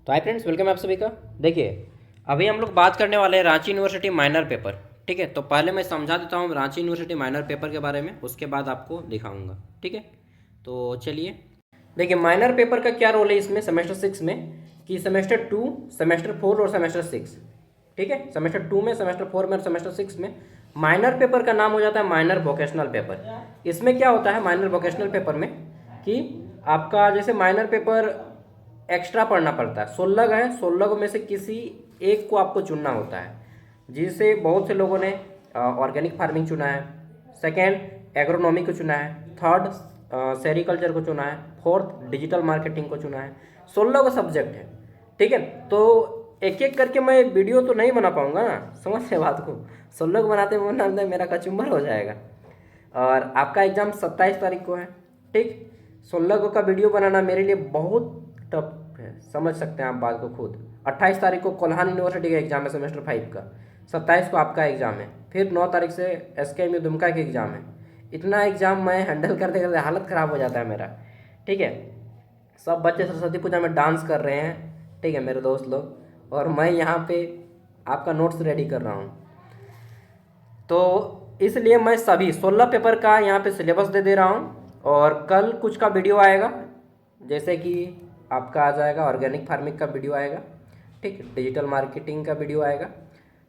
तो hi friends, welcome है आप सभी का। देखिए, अभी हम लोग बात करने वाले हैं रांची यूनिवर्सिटी माइनर पेपर। ठीक है, तो पहले मैं समझा देता हूँ रांची यूनिवर्सिटी माइनर पेपर के बारे में, उसके बाद आपको दिखाऊंगा। ठीक है, तो चलिए। देखिए, माइनर पेपर का क्या रोल है इसमें सेमेस्टर 6 में, कि सेमेस्टर 2, सेमेस्टर 4 और सेमेस्टर 6। ठीक है, सेमेस्टर 2 में, सेमेस्टर 4 में और सेमेस्टर 6 में माइनर पेपर का नाम हो जाता है माइनर वोकेशनल पेपर। इसमें क्या होता है माइनर वोकेशनल पेपर में, कि आपका जैसे माइनर पेपर एक्स्ट्रा पढ़ना पड़ता है। 16 है, 16 में से किसी एक को आपको चुनना होता है, जिसे बहुत से लोगों ने ऑर्गेनिक फार्मिंग चुना है, सेकेंड एग्रोनॉमी को चुना है, थर्ड सेरिकल्चर को चुना है, फोर्थ डिजिटल मार्केटिंग को चुना है। 16 का सब्जेक्ट है। ठीक है, तो एक एक करके मैं वीडियो तो नहीं बना पाऊंगा ना, समझ से बात को। 16 को बनाते बनाते मेरा कचुम्बर हो जाएगा। और आपका एग्ज़ाम 27 तारीख को है। ठीक, 16 को का वीडियो बनाना मेरे लिए बहुत टफ है, समझ सकते हैं आप बात को खुद। 28 तारीख को कोल्हान यूनिवर्सिटी का एग्जाम है सेमेस्टर 5 का, 27 को आपका एग्जाम है, फिर 9 तारीख से SKMU दुमका का एग्जाम है। इतना एग्जाम मैं हैंडल करते करते हालत ख़राब हो जाता है मेरा। ठीक है, सब बच्चे सरस्वती पूजा में डांस कर रहे हैं, ठीक है मेरे दोस्त लोग, और मैं यहाँ पे आपका नोट्स रेडी कर रहा हूँ। तो इसलिए मैं सभी 16 पेपर का यहाँ पे सिलेबस दे रहा हूँ। और कल कुछ का वीडियो आएगा, जैसे कि आपका आ जाएगा ऑर्गेनिक फार्मिंग का वीडियो आएगा, ठीक, डिजिटल मार्केटिंग का वीडियो आएगा,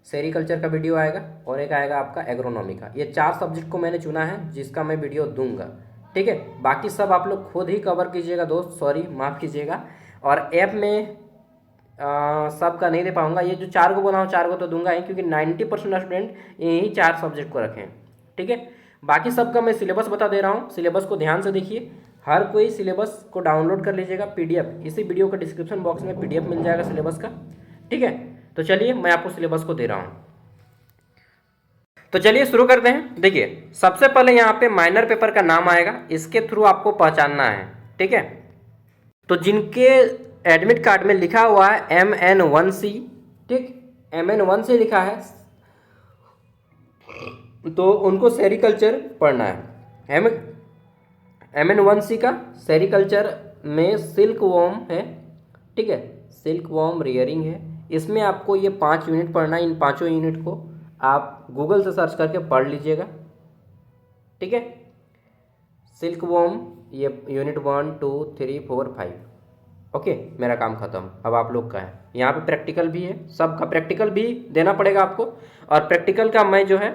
सेरिकल्चर का वीडियो आएगा, और एक आएगा आपका एग्रोनॉमी का। ये 4 सब्जेक्ट को मैंने चुना है जिसका मैं वीडियो दूंगा। ठीक है, बाकी सब आप लोग खुद ही कवर कीजिएगा दोस्त, सॉरी माफ़ कीजिएगा। और ऐप में सबका नहीं दे पाऊंगा, ये जो 4 को बनाऊँ 4 को तो दूंगा ही, क्योंकि 90% स्टूडेंट यही 4 सब्जेक्ट को रखें। ठीक है, बाकी सबका मैं सिलेबस बता दे रहा हूँ, सिलेबस को ध्यान से देखिए। हर कोई सिलेबस को डाउनलोड कर लीजिएगा PDF, इसी वीडियो का डिस्क्रिप्शन बॉक्स में PDF मिल जाएगा सिलेबस का। ठीक है, तो चलिए मैं आपको सिलेबस को दे रहा हूँ। तो चलिए शुरू करते हैं। देखिए, सबसे पहले यहाँ पे माइनर पेपर का नाम आएगा, इसके थ्रू आपको पहचानना है। ठीक है, तो जिनके एडमिट कार्ड में लिखा हुआ है MN1C, ठीक, MN1C लिखा है, तो उनको सेरिकल्चर पढ़ना है। MN1C का सेरिकल्चर में सिल्क वॉर्म है। ठीक है, सिल्क वॉर्म रियरिंग है। इसमें आपको ये 5 यूनिट पढ़ना है। इन 5 यूनिट को आप गूगल से सर्च करके पढ़ लीजिएगा। ठीक है, सिल्क वॉर्म ये यूनिट 1, 2, 3, 4, 5। ओके, मेरा काम खत्म, अब आप लोग का है। यहाँ पे प्रैक्टिकल भी है, सबका प्रैक्टिकल भी देना पड़ेगा आपको। और प्रैक्टिकल का मैं जो है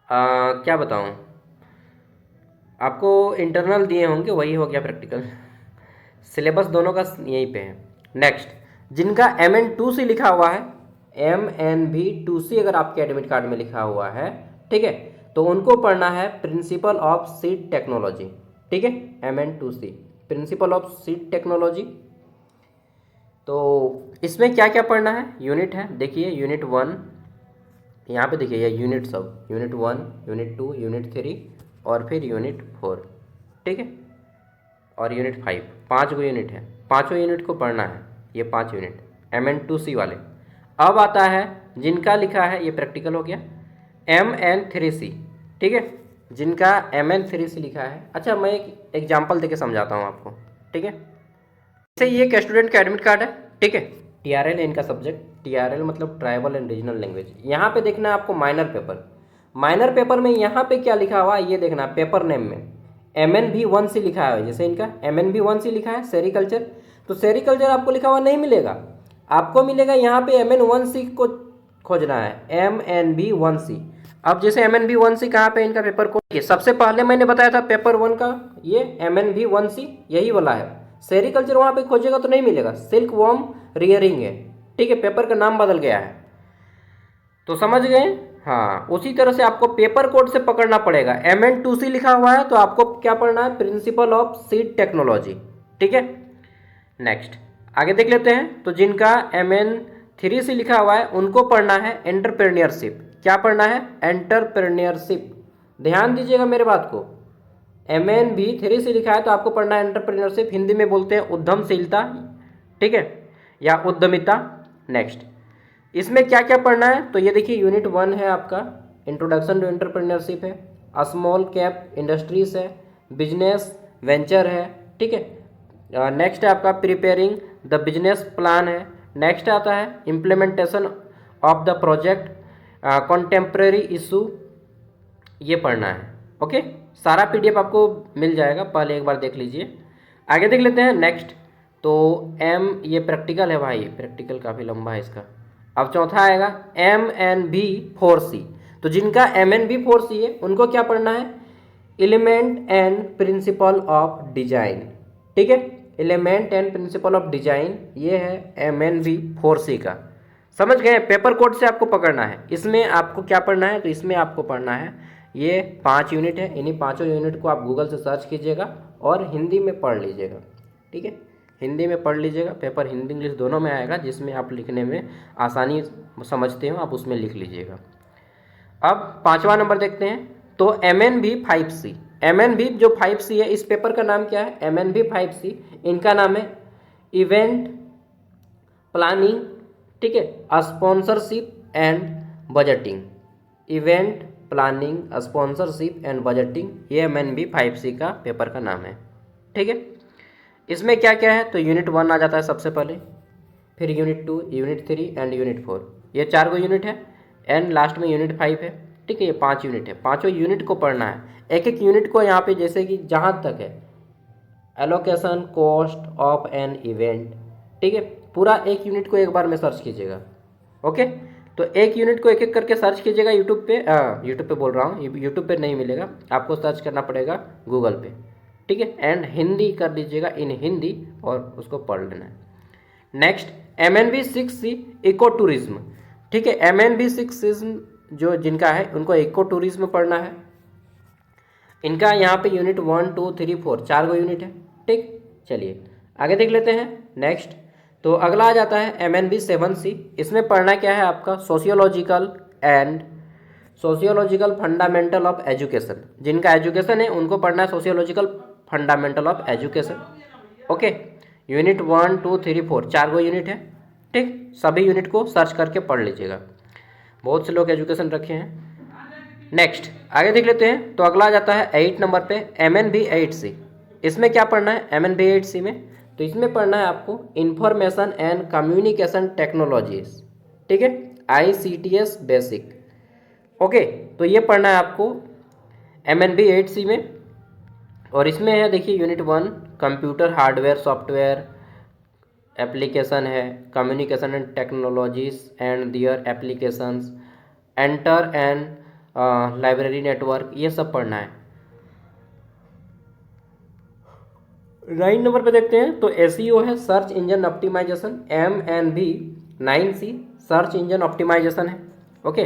क्या बताऊँ, आपको इंटरनल दिए होंगे, वही हो गया प्रैक्टिकल। सिलेबस दोनों का यहीं पे है। नेक्स्ट, जिनका MN2C लिखा हुआ है, MNV2C अगर आपके एडमिट कार्ड में लिखा हुआ है, ठीक है, तो उनको पढ़ना है प्रिंसिपल ऑफ सीड टेक्नोलॉजी। ठीक है, MN2C principle of seed technology. तो इसमें क्या क्या पढ़ना है, यूनिट है। देखिए, यूनिट 1 यहाँ पे देखिए, ये यूनिट सब, यूनिट 1, यूनिट 2, यूनिट 3 और फिर यूनिट 4। ठीक है, और यूनिट 5, 5 गो यूनिट है, 5 यूनिट को पढ़ना है, ये 5 यूनिट MN2C वाले। अब आता है जिनका लिखा है, ये प्रैक्टिकल हो गया, MN3C। ठीक है, जिनका MN3C लिखा है। अच्छा, मैं एक एग्जाम्पल देके समझाता हूँ आपको। ठीक है, जैसे ये एक स्टूडेंट का एडमिट कार्ड है, ठीक है, TRL है इनका सब्जेक्ट, TRL मतलब ट्राइबल एंड रीजनल लैंग्वेज। यहाँ पे देखना है आपको माइनर पेपर। माइनर पेपर में यहाँ पे क्या लिखा हुआ है ये देखना, पेपर नेम में MNV1C लिखा है। जैसे इनका MNV1C लिखा है सेरिकल्चर, तो सेरिकल्चर आपको लिखा हुआ नहीं मिलेगा, आपको मिलेगा यहाँ पे MN1C को खोजना है, MNV1C। अब जैसे MNV1C कहाँ पे इनका पेपर कोड, सबसे पहले मैंने बताया था पेपर 1 का, ये MNV1C यही वाला है। सेरिकल्चर वहाँ पे खोजेगा तो नहीं मिलेगा, सिल्क वॉर्म रियरिंग है। ठीक है, पेपर का नाम बदल गया है, तो समझ गए। हाँ, उसी तरह से आपको पेपर कोड से पकड़ना पड़ेगा। MN2C लिखा हुआ है तो आपको क्या पढ़ना है, प्रिंसिपल ऑफ सीड टेक्नोलॉजी। ठीक है, नेक्स्ट आगे देख लेते हैं। तो जिनका MN3C लिखा हुआ है उनको पढ़ना है एंटरप्रेन्योरशिप। क्या पढ़ना है, एंटरप्रेन्योरशिप। ध्यान दीजिएगा मेरे बात को, MNV3C लिखा है तो आपको पढ़ना है एंटरप्रेन्योरशिप, हिंदी में बोलते हैं उद्यमशीलता, ठीक है, या उद्यमिता। नेक्स्ट, इसमें क्या क्या पढ़ना है, तो ये देखिए यूनिट 1 है आपका, इंट्रोडक्शन टू एंटरप्रेन्योरशिप है, स्मॉल कैप इंडस्ट्रीज है, बिजनेस वेंचर है, ठीक है, नेक्स्ट है आपका प्रिपेयरिंग द बिजनेस प्लान है। नेक्स्ट आता है implementation of the project, contemporary issue, ये पढ़ना है। ओके, सारा पीडीएफ आपको मिल जाएगा, पहले एक बार देख लीजिए। आगे देख लेते हैं नेक्स्ट। तो एम, ये प्रैक्टिकल है भाई, प्रैक्टिकल काफ़ी लंबा है इसका। अब चौथा आएगा MNB4C। तो जिनका MNB4C है उनको क्या पढ़ना है, element and principle of design. ठीक है, element and principle of design, ये है MNB4C का। समझ गए, पेपर कोड से आपको पकड़ना है। इसमें आपको क्या पढ़ना है, तो इसमें आपको पढ़ना है, ये 5 यूनिट है, इन्हीं 5 यूनिट को आप गूगल से सर्च कीजिएगा और हिंदी में पढ़ लीजिएगा। ठीक है, हिंदी में पढ़ लीजिएगा, पेपर हिंदी इंग्लिश दोनों में आएगा, जिसमें आप लिखने में आसानी समझते हो आप उसमें लिख लीजिएगा। अब 5वां नंबर देखते हैं। तो MNB5C, MNB जो 5C है, इस पेपर का नाम क्या है, MNB5C, इनका नाम है इवेंट प्लानिंग, ठीक है, sponsorship and budgeting. Event planning, sponsorship and budgeting, ये MNB5C का पेपर का नाम है। ठीक है, इसमें क्या क्या है, तो यूनिट 1 आ जाता है सबसे पहले, फिर यूनिट 2, यूनिट 3 एंड यूनिट 4, ये 4 गो यूनिट है, एंड लास्ट में यूनिट 5 है। ठीक है, ये 5 यूनिट है, 5 यूनिट को पढ़ना है। एक एक यूनिट को यहाँ पे, जैसे कि जहाँ तक है allocation cost of an event, ठीक है, पूरा एक यूनिट को एक बार में सर्च कीजिएगा। ओके, तो एक यूनिट को एक एक करके सर्च कीजिएगा यूट्यूब पे, यूट्यूब पे बोल रहा हूँ, यूट्यूब पे नहीं मिलेगा, आपको सर्च करना पड़ेगा गूगल पे। ठीक है, एंड हिंदी कर लीजिएगा, इन हिंदी, और उसको पढ़ लेना है। Next MNB6C eco tourism. ठीक है, MNB6 जो जिनका है उनको इको टूरिज्म पढ़ना है। इनका यहाँ पे यूनिट 1, 2, 3, 4 4 गो यूनिट है। ठीक, चलिए आगे देख लेते हैं नेक्स्ट। तो अगला आ जाता है MNB7C। इसमें पढ़ना क्या है आपका, सोशियोलॉजिकल फंडामेंटल ऑफ एजुकेशन। जिनका एजुकेशन है उनको पढ़ना है sociological fundamental of education. Okay, unit 1, 2, 3, 4 4 go unit है। ठीक, सभी यूनिट को सर्च करके पढ़ लीजिएगा, बहुत से लोग एजुकेशन रखे हैं। नेक्स्ट आगे देख लेते हैं। तो अगला आ जाता है 8 नंबर पे MNB8C। इसमें क्या पढ़ना है MNB8C में, तो इसमें पढ़ना है आपको इंफॉर्मेशन एंड कम्युनिकेशन टेक्नोलॉजीज। ठीक है, ICTS बेसिक। ओके, तो ये पढ़ना है आपको MNB8C में। और इसमें है देखिए unit 1 computer hardware software application है, communication and technologies and their applications, enter and library network, ये सब पढ़ना है। 9 नंबर पे देखते हैं। तो SEO है, search engine optimization, MNB9C search engine optimization है। ओके,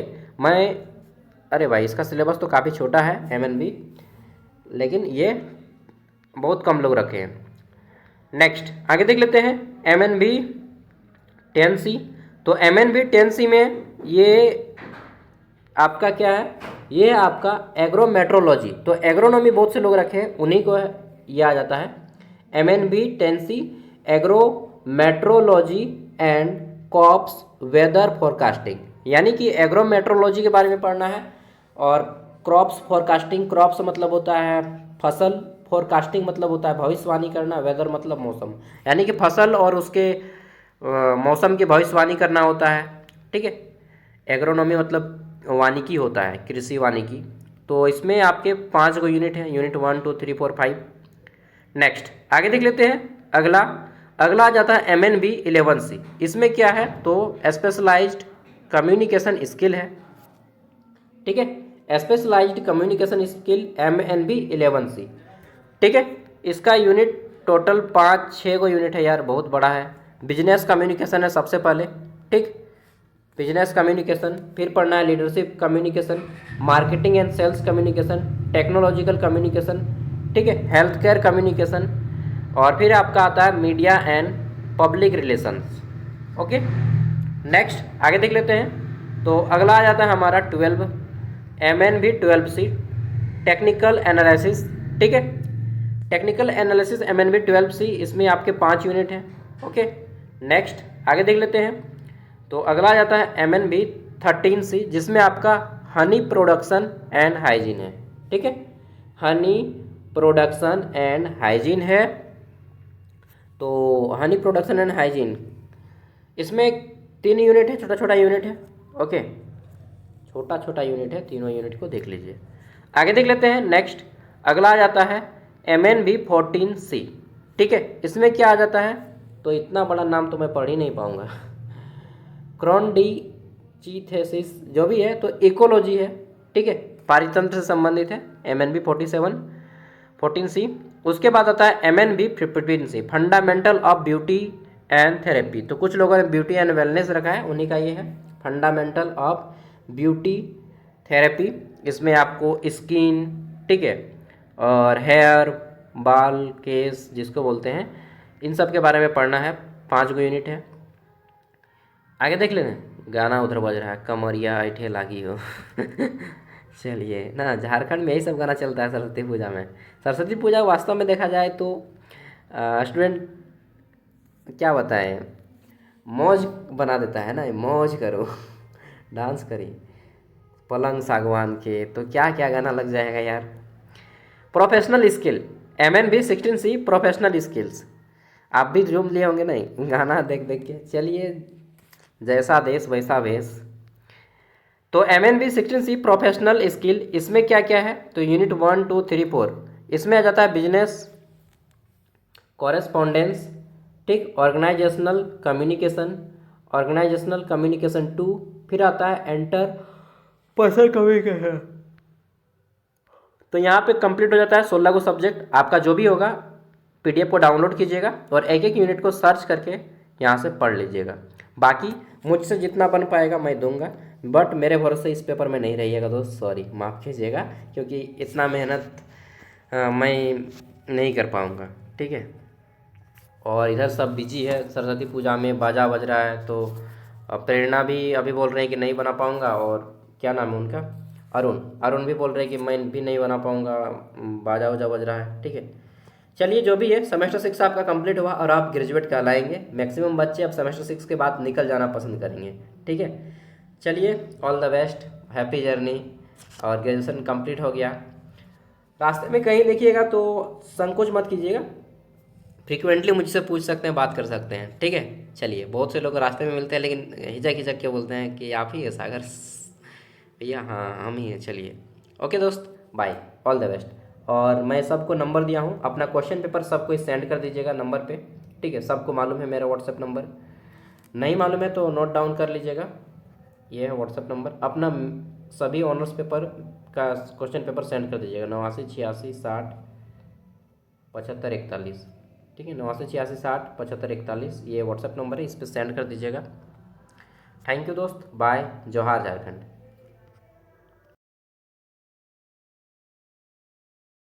अरे भाई इसका सिलेबस तो काफ़ी छोटा है MNB, लेकिन ये बहुत कम लोग रखे हैं। नेक्स्ट आगे देख लेते हैं MNB10C। तो MNB10C में ये आपका क्या है, ये आपका एग्रोमेट्रोलॉजी, तो एग्रोनॉमी बहुत से लोग रखे हैं, उन्हीं को ये आ जाता है MNB10C agrometeorology and crops weather forecasting. यानी कि एग्रोमेट्रोलॉजी के बारे में पढ़ना है, और क्रॉप्स फोरकास्टिंग, क्रॉप्स मतलब होता है फसल, फोरकास्टिंग मतलब होता है भविष्यवाणी करना, वेदर मतलब मौसम, यानी कि फसल और उसके मौसम की भविष्यवाणी करना होता है। ठीक है, एग्रोनॉमी मतलब वानिकी होता है, कृषि वानिकी। तो इसमें आपके 5 गो यूनिट हैं, यूनिट 1, 2, 3, 4, 5। नेक्स्ट आगे देख लेते हैं। अगला आ जाता है MNB11C। इसमें क्या है, तो स्पेशलाइज्ड कम्युनिकेशन स्किल है। ठीक है, स्पेशलाइज्ड कम्युनिकेशन स्किल MNB11C। ठीक है, इसका यूनिट टोटल 5-6 गो यूनिट है यार, बहुत बड़ा है। बिजनेस कम्युनिकेशन है सबसे पहले। ठीक, बिजनेस कम्युनिकेशन, फिर पढ़ना है leadership communication, marketing and sales communication, technological communication, ठीक है, हेल्थ केयर कम्युनिकेशन, और फिर आपका आता है media and public relations. Okay, next आगे देख लेते हैं। तो अगला आ जाता है हमारा 12 MNB12C टेक्निकल एनालिसिस। ठीक है, टेक्निकल एनालिसिस MNB12C, इसमें आपके 5 यूनिट हैं। ओके, नेक्स्ट आगे देख लेते हैं। तो अगला आ जाता है MNB13C, जिसमें आपका हनी प्रोडक्शन एंड हाइजीन है। ठीक है, हनी प्रोडक्शन एंड हाइजीन है। तो हनी प्रोडक्शन एंड हाइजीन, इसमें 3 यूनिट है, छोटा छोटा यूनिट है। ओके, छोटा छोटा यूनिट है, तीनों यूनिट को देख लीजिए। आगे देख लेते हैं। नेक्स्ट अगला आ जाता है MnV14C। ठीक है, इसमें क्या आ जाता है, तो इतना बड़ा नाम तो मैं पढ़ ही नहीं पाऊंगा। क्रॉन डी चीथेसिस जो भी है, तो इकोलॉजी है। ठीक है, पारितंत्र से संबंधित है MnV14C। उसके बाद आता है MnV15C, fundamental of beauty and therapy. तो कुछ लोगों ने ब्यूटी एंड वेलनेस रखा है, उन्हीं का ये है फंडामेंटल ऑफ ब्यूटी थेरेपी। इसमें आपको स्किन, ठीक है, और हेयर, बाल, केस जिसको बोलते हैं, इन सब के बारे में पढ़ना है। 5 गो यूनिट है। आगे देख लेना, गाना उधर बज रहा है, कमरिया ऐठे लागी हो। चलिए ना, झारखंड में यही सब गाना चलता है सरस्वती पूजा में। सरस्वती पूजा वास्तव में देखा जाए तो स्टूडेंट क्या बताएं, मौज बना देता है ना, मौज करो। डांस करिए पलंग सागवान के, तो क्या क्या गाना लग जाएगा यार। Professional skill MnV16C professional skills, आप भी झूम लिए होंगे नहीं गाना देख देख के। चलिए, जैसा देश वैसा वेश। तो MnV16C प्रोफेशनल स्किल, इसमें क्या क्या है, तो यूनिट 1 2 3 4, इसमें आ जाता है बिजनेस कॉरेस्पॉन्डेंस, ठीक, ऑर्गेनाइजेशनल कम्युनिकेशन, ऑर्गेनाइजेशनल कम्युनिकेशन 2, फिर आता है एंटर पर्सनल कम्युनिकेशन। तो यहाँ पे कंप्लीट हो जाता है 16 को सब्जेक्ट। आपका जो भी होगा PDF को डाउनलोड कीजिएगा और एक एक यूनिट को सर्च करके यहाँ से पढ़ लीजिएगा। बाकी मुझसे जितना बन पाएगा मैं दूंगा, बट मेरे भरोसे इस पेपर में नहीं रहिएगा दोस्त, सॉरी माफ़ कीजिएगा, क्योंकि इतना मेहनत मैं नहीं कर पाऊँगा। ठीक है, और इधर सब बिजी है, सरस्वती पूजा में बाजा बज रहा है, तो प्रेरणा भी अभी बोल रहे हैं कि नहीं बना पाऊँगा, और क्या नाम है उनका, अरुण भी बोल रहे हैं कि मैं भी नहीं बना पाऊँगा, बाजा वाजा बज रहा है। ठीक है, चलिए जो भी है, सेमेस्टर 6 आपका कंप्लीट हुआ और आप ग्रेजुएट कहलाएंगे। मैक्सिमम बच्चे अब सेमेस्टर 6 के बाद निकल जाना पसंद करेंगे। ठीक है, चलिए all the best, happy journey. और ग्रेजुएशन कंप्लीट हो गया, रास्ते में कहीं देखिएगा तो संकोच मत कीजिएगा, फ्रिक्वेंटली मुझसे पूछ सकते हैं, बात कर सकते हैं। ठीक है, चलिए, बहुत से लोग रास्ते में मिलते हैं लेकिन हिचक हिचक के बोलते हैं कि आप ही है सागर भैया, हाँ हम ही हैं। चलिए, ओके दोस्त, बाय, ऑल द बेस्ट। और मैं सबको नंबर दिया हूँ, अपना क्वेश्चन पेपर सबको सेंड कर दीजिएगा नंबर पे। ठीक है, सबको मालूम है मेरा व्हाट्सएप नंबर, नहीं मालूम है तो नोट डाउन कर लीजिएगा, ये है व्हाट्सएप नंबर। अपना सभी ऑनर्स पेपर का क्वेश्चन पेपर सेंड कर दीजिएगा 89 86 60 75 41। ठीक है, 89 86 60 75 41, ये व्हाट्सएप नंबर है, इस पर सेंड कर दीजिएगा। थैंक यू दोस्त, बाय, जोहार झारखंड।